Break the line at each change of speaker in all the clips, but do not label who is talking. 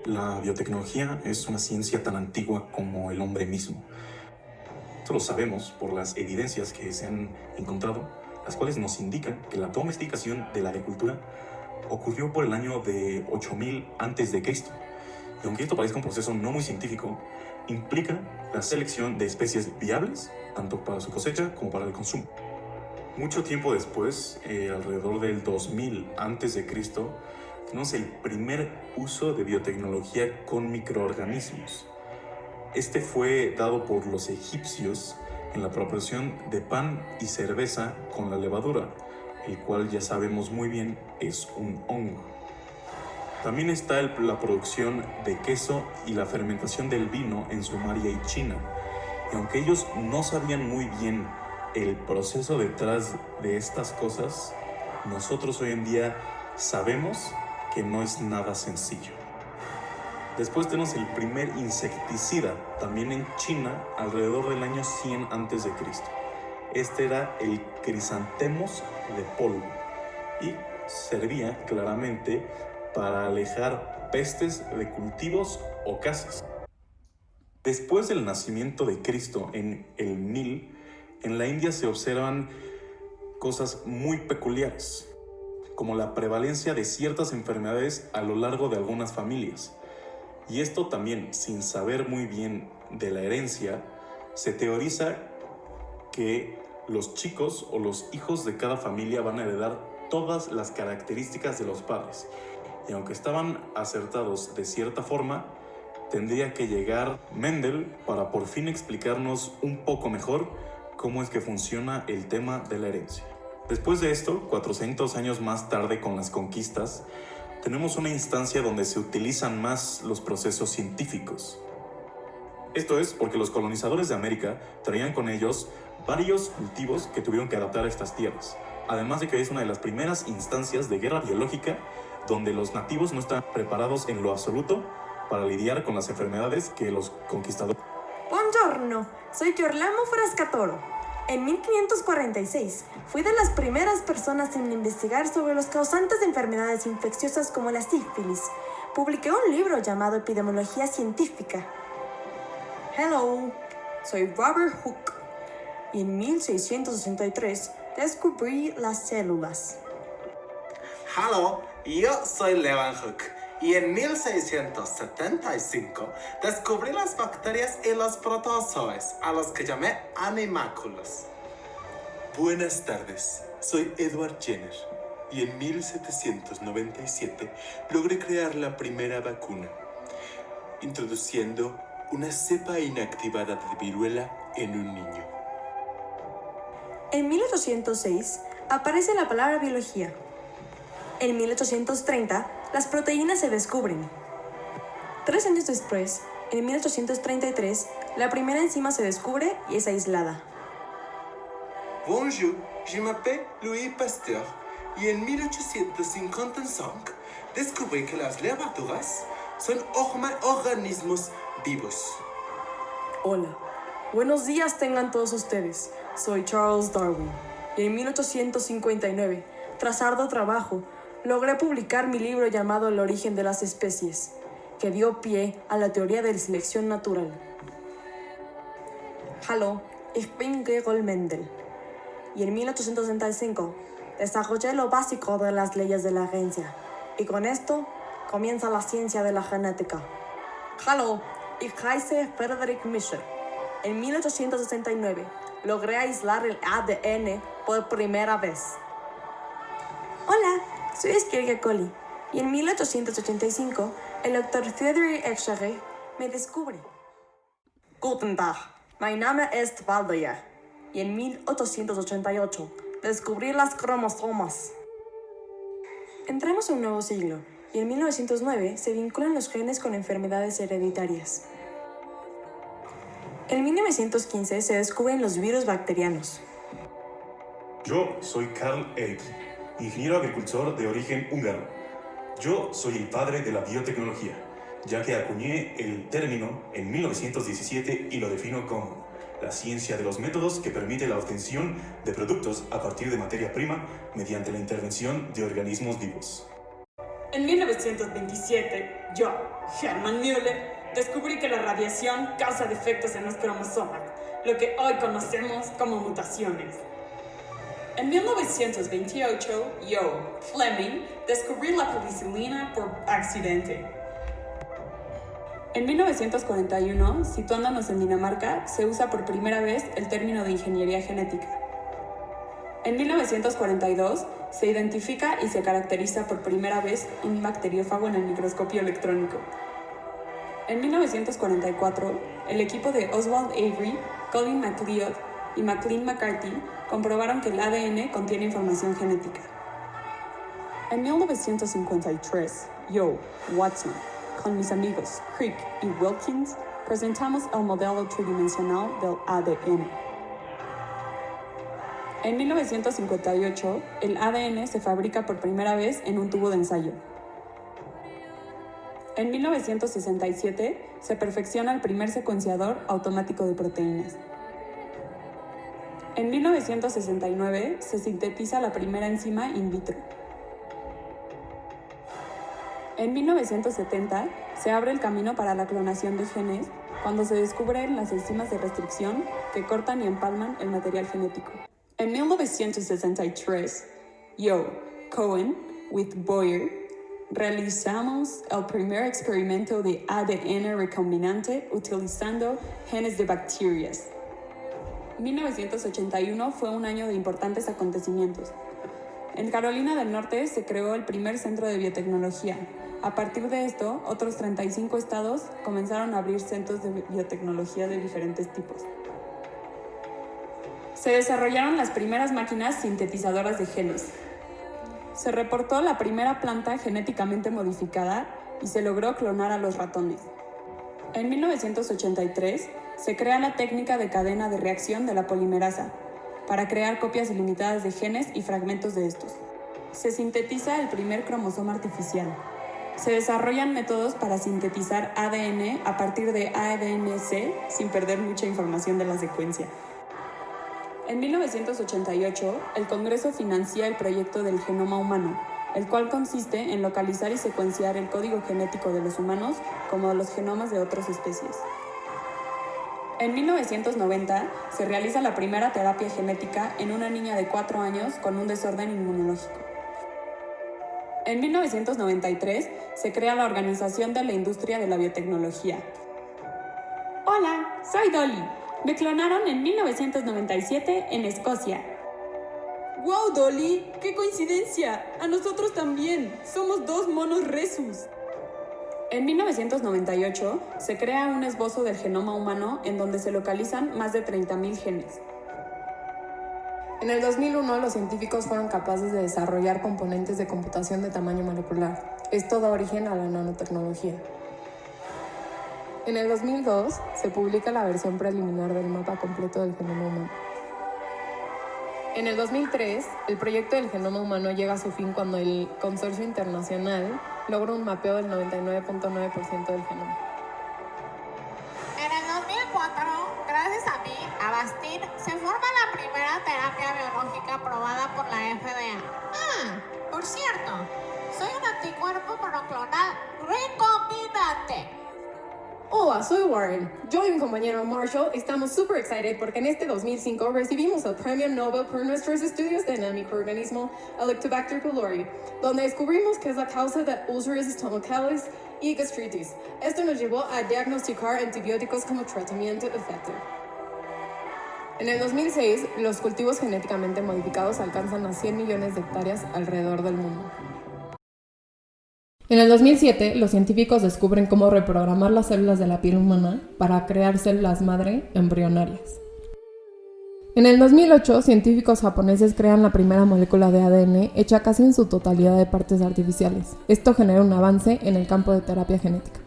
La biotecnología es una ciencia tan antigua como el hombre mismo. Esto lo sabemos por las evidencias que se han encontrado, las cuales nos indican que la domesticación de la agricultura ocurrió por el año de 8000 a.C. Y aunque esto parezca un proceso no muy científico, implica la selección de especies viables, tanto para su cosecha como para el consumo. Mucho tiempo después, alrededor del 2000 a.C., tenemos el primer uso de biotecnología con microorganismos. Este fue dado por los egipcios en la preparación de pan y cerveza con la levadura, el cual ya sabemos muy bien es un hongo. También está la producción de queso y la fermentación del vino en Sumeria y China. Y aunque ellos no sabían muy bien el proceso detrás de estas cosas, nosotros hoy en día sabemos que no es nada sencillo. Después tenemos el primer insecticida, también en China, alrededor del año 100 a.C. Este era el Chrysanthemum de polvo y servía claramente para alejar pestes de cultivos o casas. Después del nacimiento de Cristo en el Nil, en la India se observan cosas muy peculiares, como la prevalencia de ciertas enfermedades a lo largo de algunas familias. Y esto también, sin saber muy bien de la herencia, se teoriza que los chicos o los hijos de cada familia van a heredar todas las características de los padres. Y aunque estaban acertados de cierta forma, tendría que llegar Mendel para por fin explicarnos un poco mejor cómo es que funciona el tema de la herencia. Después de esto, 400 años más tarde con las conquistas, tenemos una instancia donde se utilizan más los procesos científicos. Esto es porque los colonizadores de América traían con ellos varios cultivos que tuvieron que adaptar a estas tierras. Además de que es una de las primeras instancias de guerra biológica donde los nativos no están preparados en lo absoluto para lidiar con las enfermedades que los conquistadores.
Buongiorno, soy Girolamo Frascatoro. En 1546 fui de las primeras personas en investigar sobre los causantes de enfermedades infecciosas como la sífilis. Publiqué un libro llamado Epidemiología Científica. Hello, soy Robert Hooke y en 1663 descubrí las células.
Hello, yo soy Leeuwenhoek y en 1675 descubrí las bacterias y los protozoos, a los que llamé animáculos.
Buenas tardes, soy Edward Jenner y en 1797 logré crear la primera vacuna, introduciendo una cepa inactivada de viruela en un niño.
En 1806 aparece la palabra biología. En 1830, las proteínas se descubren. 3 años después, en 1833, la primera enzima se descubre y es aislada.
Bonjour, je m'appelle Louis Pasteur y en 1855 descubrí que las levaduras son organismos vivos.
Hola, buenos días tengan todos ustedes. Soy Charles Darwin y en 1859, tras arduo trabajo, logré publicar mi libro llamado El origen de las especies, que dio pie a la teoría de la selección natural. Hallo, ich bin Gerold Mendel. Y en 1865 desarrollé lo básico de las leyes de la herencia. Y con esto comienza la ciencia de la genética. Hallo, ich heiße Frederick Mischer. En 1869 logré aislar el ADN por primera vez. Hola, soy Escherichia coli. Y en 1885 el Dr. Theodore Exare me descubre. Guten Tag, mein Name ist Waldeyer. Y en 1888 descubrí las cromosomas. Entramos a un nuevo siglo y en 1909 se vinculan los genes con enfermedades hereditarias. En 1915 se descubren los virus bacterianos.
Yo soy Karl Erik, ingeniero agricultor de origen húngaro. Yo soy el padre de la biotecnología, ya que acuñé el término en 1917 y lo defino como la ciencia de los métodos que permite la obtención de productos a partir de materia prima mediante la intervención de organismos vivos.
En 1927, yo, Hermann Müller, descubrí que la radiación causa defectos en los cromosomas, lo que hoy conocemos como mutaciones. En 1928, yo, Fleming, descubrí la penicilina por accidente. En 1941, situándonos en Dinamarca, se usa por primera vez el término de ingeniería genética. En 1942, se identifica y se caracteriza por primera vez un bacteriófago en el microscopio electrónico. En 1944, el equipo de Oswald Avery, Colin MacLeod y Maclean McCarthy comprobaron que el ADN contiene información genética. En 1953, yo, Watson, con mis amigos Crick y Wilkins, presentamos el modelo tridimensional del ADN. En 1958, el ADN se fabrica por primera vez en un tubo de ensayo. En 1967, se perfecciona el primer secuenciador automático de proteínas. En 1969, se sintetiza la primera enzima in vitro. En 1970, se abre el camino para la clonación de genes cuando se descubren las enzimas de restricción que cortan y empalman el material genético. En 1963, yo, Cohen, with Boyer, realizamos el primer experimento de ADN recombinante utilizando genes de bacterias. 1981 fue un año de importantes acontecimientos. En Carolina del Norte se creó el primer centro de biotecnología. A partir de esto, otros 35 estados comenzaron a abrir centros de biotecnología de diferentes tipos. Se desarrollaron las primeras máquinas sintetizadoras de genes. Se reportó la primera planta genéticamente modificada y se logró clonar a los ratones. En 1983, se crea la técnica de cadena de reacción de la polimerasa para crear copias ilimitadas de genes y fragmentos de estos. Se sintetiza el primer cromosoma artificial. Se desarrollan métodos para sintetizar ADN a partir de ADN-C sin perder mucha información de la secuencia. En 1988, el Congreso financia el proyecto del genoma humano, el cual consiste en localizar y secuenciar el código genético de los humanos como de los genomas de otras especies. En 1990, se realiza la primera terapia genética en una niña de 4 años con un desorden inmunológico. En 1993, se crea la Organización de la Industria de la Biotecnología. Hola, soy Dolly. Me clonaron en 1997 en Escocia. ¡Wow, Dolly! ¡Qué coincidencia! A nosotros también. Somos 2 monos rhesus. En 1998 se crea un esbozo del genoma humano en donde se localizan más de 30.000 genes.
En el 2001 los científicos fueron capaces de desarrollar componentes de computación de tamaño molecular. Esto da origen a la nanotecnología. En el 2002 se publica la versión preliminar del mapa completo del genoma humano. En el 2003, el proyecto del genoma humano llega a su fin cuando el Consorcio Internacional logra un mapeo del 99.9% del genoma.
En el 2004, gracias a mí, Avastin, se forma la primera terapia biológica aprobada por la FDA. Por cierto, soy un anticuerpo monoclonal recombinante.
Hola, soy Warren. Yo y mi compañero Marshall estamos super excited porque en este 2005 recibimos el Premio Nobel por nuestros estudios en el microorganismo Helicobacter pylori, donde descubrimos que es la causa de úlceras estomacales y gastritis. Esto nos llevó a diagnosticar antibióticos como tratamiento efectivo. En el 2006, los cultivos genéticamente modificados alcanzan a 100 millones de hectáreas alrededor del mundo. En el 2007, los científicos descubren cómo reprogramar las células de la piel humana para crear células madre embrionarias. En el 2008, científicos japoneses crean la primera molécula de ADN hecha casi en su totalidad de partes artificiales. Esto genera un avance en el campo de terapia genética.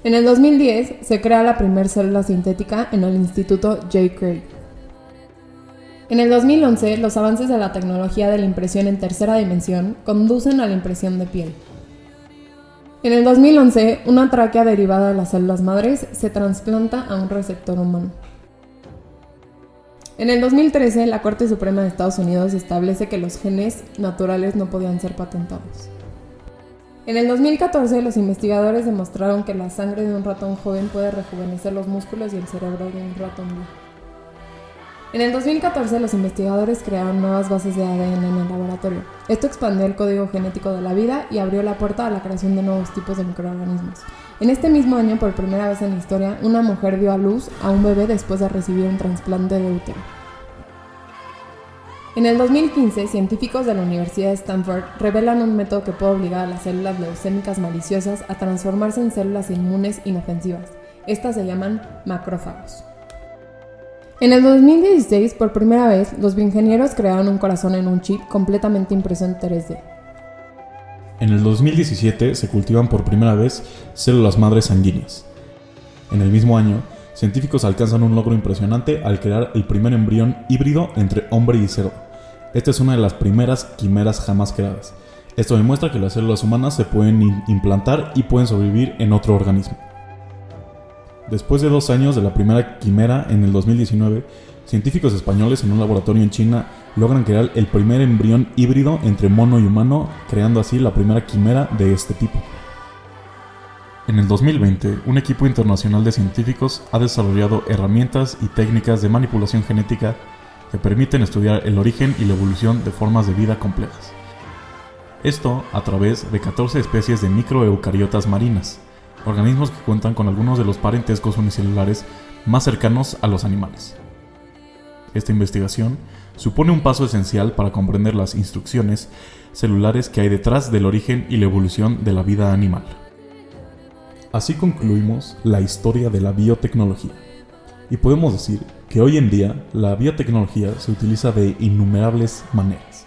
En el 2010, se crea la primera célula sintética en el Instituto J. Craig. En el 2011, los avances de la tecnología de la impresión en tercera dimensión conducen a la impresión de piel. En el 2011, una tráquea derivada de las células madres se trasplanta a un receptor humano. En el 2013, la Corte Suprema de Estados Unidos establece que los genes naturales no podían ser patentados. En el 2014, los investigadores demostraron que la sangre de un ratón joven puede rejuvenecer los músculos y el cerebro de un ratón viejo. En el 2014, los investigadores crearon nuevas bases de ADN en el laboratorio. Esto expandió el código genético de la vida y abrió la puerta a la creación de nuevos tipos de microorganismos. En este mismo año, por primera vez en la historia, una mujer dio a luz a un bebé después de recibir un trasplante de útero. En el 2015, científicos de la Universidad de Stanford revelan un método que puede obligar a las células leucémicas maliciosas a transformarse en células inmunes inofensivas. Estas se llaman macrófagos. En el 2016, por primera vez, los bioingenieros crearon un corazón en un chip completamente impreso en 3D.
En el 2017 se cultivan por primera vez células madres sanguíneas. En el mismo año, científicos alcanzan un logro impresionante al crear el primer embrión híbrido entre hombre y cerdo. Esta es una de las primeras quimeras jamás creadas. Esto demuestra que las células humanas se pueden implantar y pueden sobrevivir en otro organismo. Después de 2 años de la primera quimera, en el 2019, científicos españoles en un laboratorio en China logran crear el primer embrión híbrido entre mono y humano, creando así la primera quimera de este tipo. En el 2020, un equipo internacional de científicos ha desarrollado herramientas y técnicas de manipulación genética que permiten estudiar el origen y la evolución de formas de vida complejas. Esto a través de 14 especies de microeucariotas marinas, organismos que cuentan con algunos de los parentescos unicelulares más cercanos a los animales. Esta investigación supone un paso esencial para comprender las instrucciones celulares que hay detrás del origen y la evolución de la vida animal. Así concluimos la historia de la biotecnología. Y podemos decir que hoy en día la biotecnología se utiliza de innumerables maneras.